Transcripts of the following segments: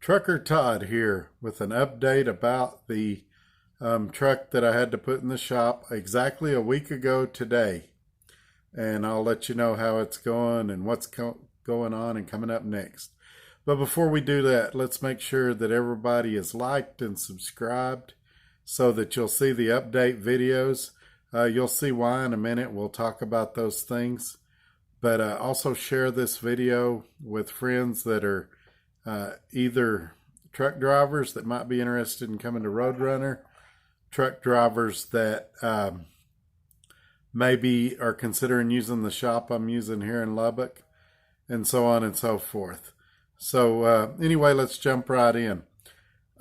Trucker Todd here with an update about the truck that I had to put in the shop exactly a week ago today. And I'll let you know how it's going and what's going on and coming up next. But before we do that, let's make sure that everybody is liked and subscribed so that you'll see the update videos. You'll see why in a minute. We'll talk about those things. But also share this video with friends that are either truck drivers that might be interested in coming to Roadrunner, truck drivers that maybe are considering using the shop I'm using here in Lubbock, and so on and so forth. So anyway, let's jump right in.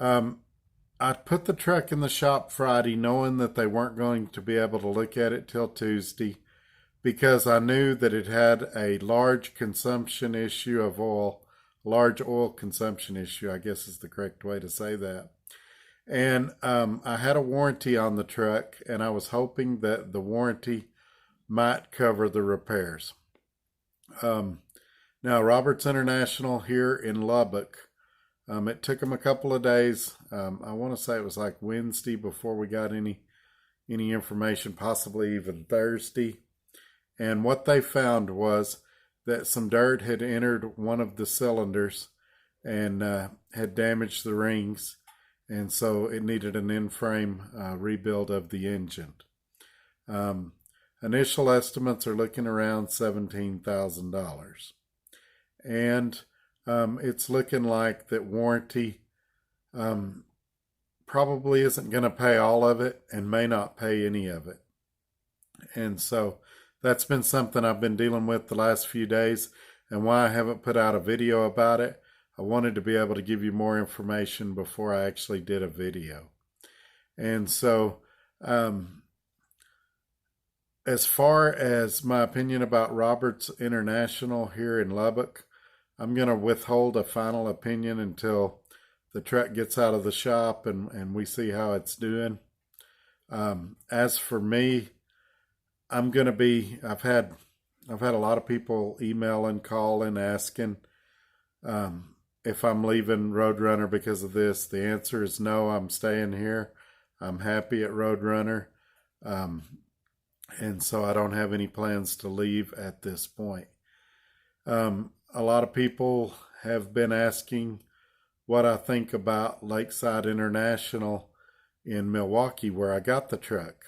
I put the truck in the shop Friday knowing that they weren't going to be able to look at it till Tuesday because I knew that it had a large consumption issue of oil. Large oil consumption issue, I guess is the correct way to say that. And I had a warranty on the truck, and I was hoping that the warranty might cover the repairs. Now, Roberts International here in Lubbock, it took them a couple of days. I want to say it was like Wednesday before we got any information, possibly even Thursday. And what they found was that some dirt had entered one of the cylinders and had damaged the rings, and so it needed an in-frame rebuild of the engine. Initial estimates are looking around $17,000, and it's looking like that warranty probably isn't going to pay all of it and may not pay any of it. And so that's been something I've been dealing with the last few days, and why I haven't put out a video about it. I wanted to be able to give you more information before I actually did a video. And so as far as my opinion about Roberts International here in Lubbock, I'm going to withhold a final opinion until the truck gets out of the shop and we see how it's doing. As for me, I've had a lot of people emailing, calling, asking if I'm leaving Roadrunner because of this. The answer is no, I'm staying here. I'm happy at Roadrunner. And so I don't have any plans to leave at this point. A lot of people have been asking what I think about Lakeside International in Milwaukee, where I got the truck.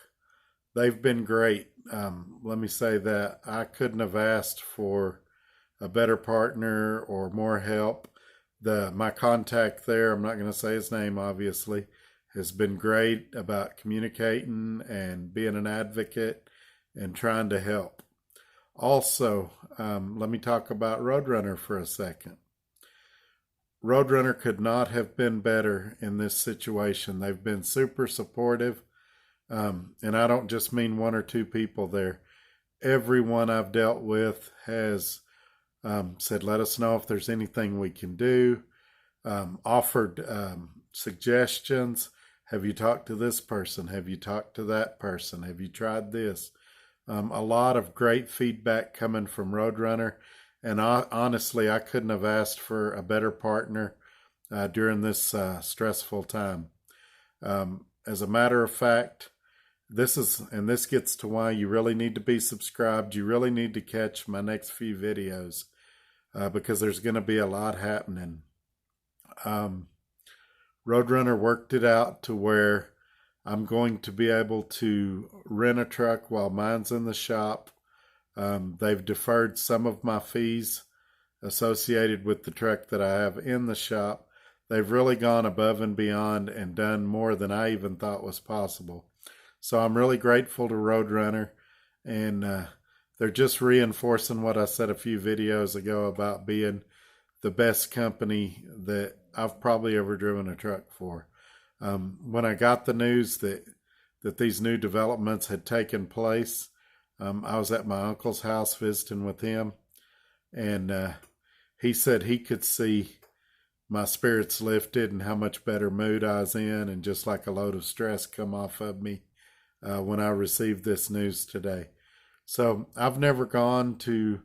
They've been great. Let me say that I couldn't have asked for a better partner or more help. My contact there, I'm not going to say his name obviously, has been great about communicating and being an advocate and trying to help. Also, let me talk about Roadrunner for a second. Roadrunner could not have been better in this situation. They've been super supportive. And I don't just mean one or two people there. Everyone I've dealt with has said, let us know if there's anything we can do, offered suggestions. Have you talked to this person? Have you talked to that person? Have you tried this? A lot of great feedback coming from Roadrunner. And honestly, I couldn't have asked for a better partner during this stressful time. As a matter of fact, this gets to why you really need to be subscribed. You really need to catch my next few videos because there's going to be a lot happening. Roadrunner worked it out to where I'm going to be able to rent a truck while mine's in the shop. They've deferred some of my fees associated with the truck that I have in the shop. They've really gone above and beyond and done more than I even thought was possible. So I'm really grateful to Roadrunner, and they're just reinforcing what I said a few videos ago about being the best company that I've probably ever driven a truck for. When I got the news that these new developments had taken place, I was at my uncle's house visiting with him, and he said he could see my spirits lifted and how much better mood I was in, and just like a load of stress come off of me when I received this news today. So I've never gone to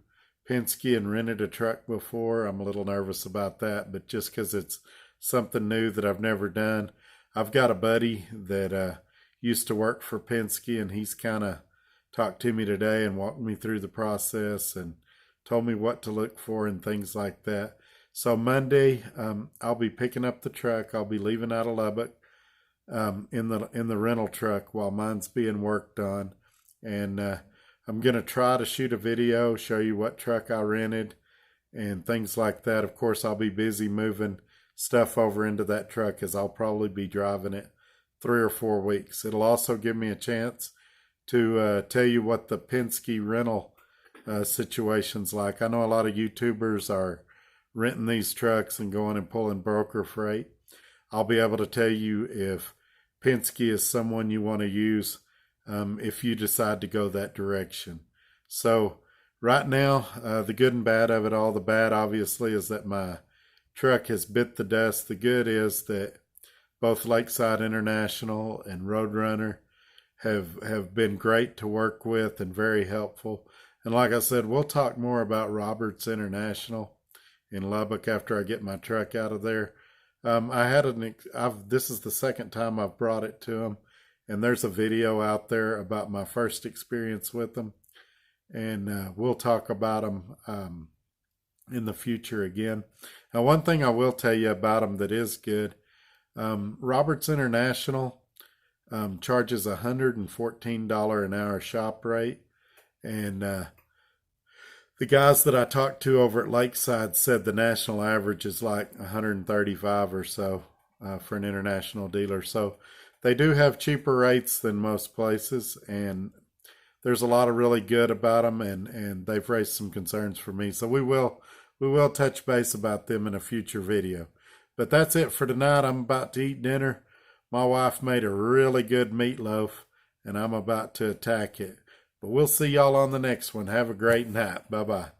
Penske and rented a truck before. I'm a little nervous about that, but just because it's something new that I've never done. I've got a buddy that used to work for Penske, and he's kind of talked to me today and walked me through the process and told me what to look for and things like that. So Monday, I'll be picking up the truck. I'll be leaving out of Lubbock in the rental truck while mine's being worked on, and I'm gonna try to shoot a video, show you what truck I rented and things like that. Of course, I'll be busy moving stuff over into that truck as I'll probably be driving it 3 or 4 weeks. It'll also give me a chance to tell you what the Penske rental situation's like. I know a lot of YouTubers are renting these trucks and going and pulling broker freight. I'll be able to tell you if Penske is someone you want to use if you decide to go that direction. So right now, the good and bad of it all. The bad, obviously, is that my truck has bit the dust. The good is that both Lakeside International and Roadrunner have been great to work with and very helpful. And like I said, we'll talk more about Roberts International in Lubbock after I get my truck out of there. This is the second time I've brought it to them, and there's a video out there about my first experience with them, and we'll talk about them in the future again. Now, one thing I will tell you about them that is good, Roberts International charges $114 an hour shop rate, and the guys that I talked to over at Lakeside said the national average is like 135 or so for an international dealer. So they do have cheaper rates than most places, and there's a lot of really good about them, and they've raised some concerns for me. So we will touch base about them in a future video. But that's it for tonight. I'm about to eat dinner. My wife made a really good meatloaf, and I'm about to attack it. But we'll see y'all on the next one. Have a great night. Bye-bye.